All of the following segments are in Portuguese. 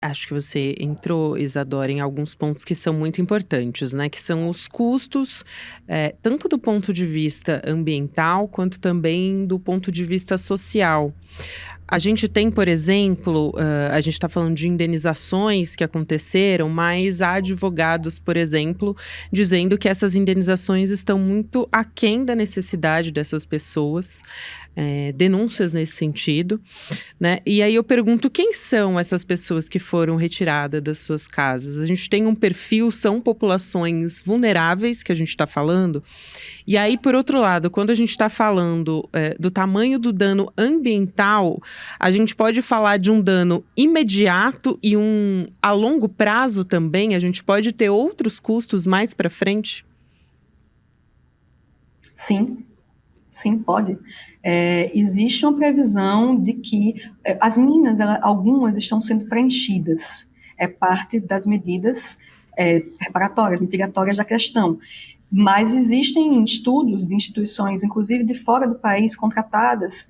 Acho que você entrou, Isadora, em alguns pontos que são muito importantes, né, que são os custos, tanto do ponto de vista ambiental, quanto também do ponto de vista social. A gente tem, por exemplo, a gente está falando de indenizações que aconteceram, mas há advogados, por exemplo, dizendo que essas indenizações estão muito aquém da necessidade dessas pessoas, denúncias nesse sentido, né. E aí eu pergunto, quem são essas pessoas que foram retiradas das suas casas? A gente tem um perfil, são populações vulneráveis que a gente está falando, e aí, por outro lado, quando a gente está falando, do tamanho do dano ambiental, a gente pode falar de um dano imediato e um a longo prazo também? A gente pode ter outros custos mais para frente? Sim, sim, pode. Existe uma previsão de que as minas, algumas estão sendo preenchidas. É parte das medidas reparatórias, mitigatórias da questão. Mas existem estudos de instituições, inclusive de fora do país, contratadas,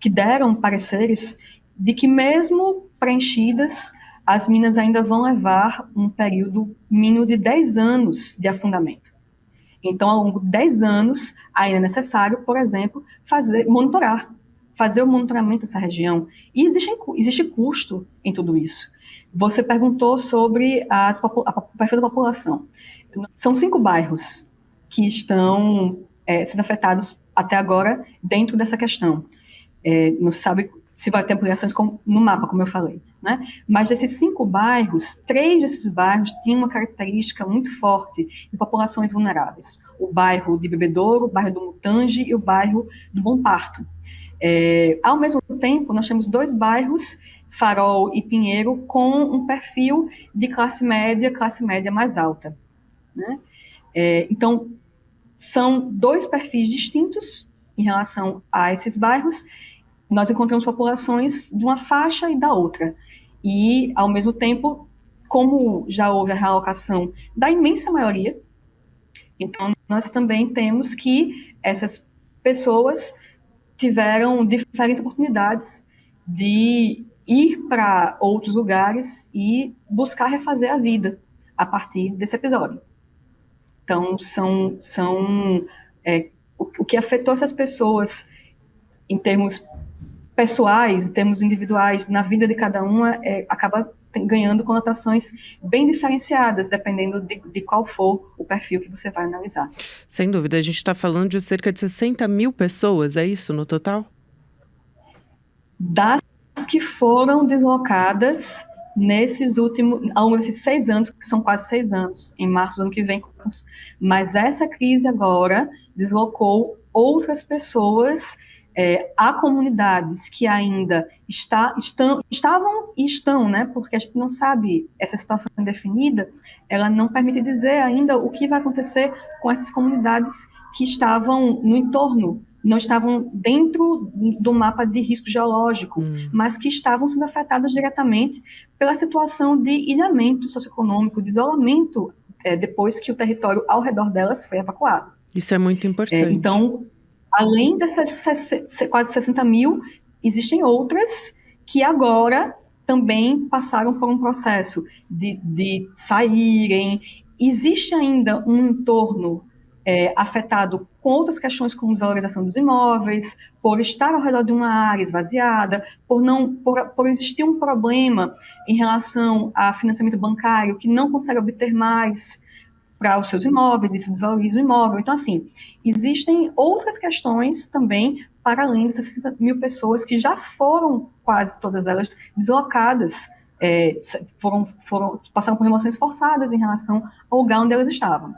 que deram pareceres de que mesmo preenchidas, as minas ainda vão levar um período mínimo de 10 anos de afundamento. Então, ao longo de 10 anos, ainda é necessário, por exemplo, fazer o monitoramento dessa região. E existe custo em tudo isso. Você perguntou sobre o perfil da população. São 5 bairros que estão sendo afetados até agora dentro dessa questão. Não se sabe se vai ter ampliações no mapa, como eu falei, né? Mas desses 5 bairros, 3 desses bairros tinham uma característica muito forte de populações vulneráveis. O bairro de Bebedouro, o bairro do Mutange e o bairro do Bom Parto. Ao mesmo tempo, nós temos 2 bairros, Farol e Pinheiro, com um perfil de classe média mais alta, né? Então, são 2 perfis distintos em relação a esses bairros. Nós encontramos populações de uma faixa e da outra. E, ao mesmo tempo, como já houve a realocação da imensa maioria, então nós também temos que essas pessoas tiveram diferentes oportunidades de ir para outros lugares e buscar refazer a vida a partir desse episódio. Então, o que afetou essas pessoas em termos pessoais, em termos individuais, na vida de cada uma, acaba ganhando conotações bem diferenciadas, dependendo de qual for o perfil que você vai analisar. Sem dúvida, a gente está falando de cerca de 60.000 pessoas, é isso no total? Das que foram deslocadas ao longo desses 6 anos, que são quase 6 anos, em março do ano que vem, mas essa crise agora deslocou outras pessoas a comunidades que ainda estavam e estão, né, porque a gente não sabe, essa situação indefinida, ela não permite dizer ainda o que vai acontecer com essas comunidades que estavam no entorno, não estavam dentro do mapa de risco geológico, mas que estavam sendo afetadas diretamente pela situação de ilhamento socioeconômico, de isolamento, depois que o território ao redor delas foi evacuado. Isso é muito importante. Então, além dessas quase 60 mil, existem outras que agora também passaram por um processo de saírem. Existe ainda um entorno afetado com outras questões como desvalorização dos imóveis, por estar ao redor de uma área esvaziada, por existir um problema em relação a financiamento bancário que não consegue obter mais para os seus imóveis, isso desvaloriza o imóvel. Então, assim, existem outras questões também, para além dessas 60 mil pessoas que já foram, quase todas elas, deslocadas, passaram por remoções forçadas em relação ao lugar onde elas estavam.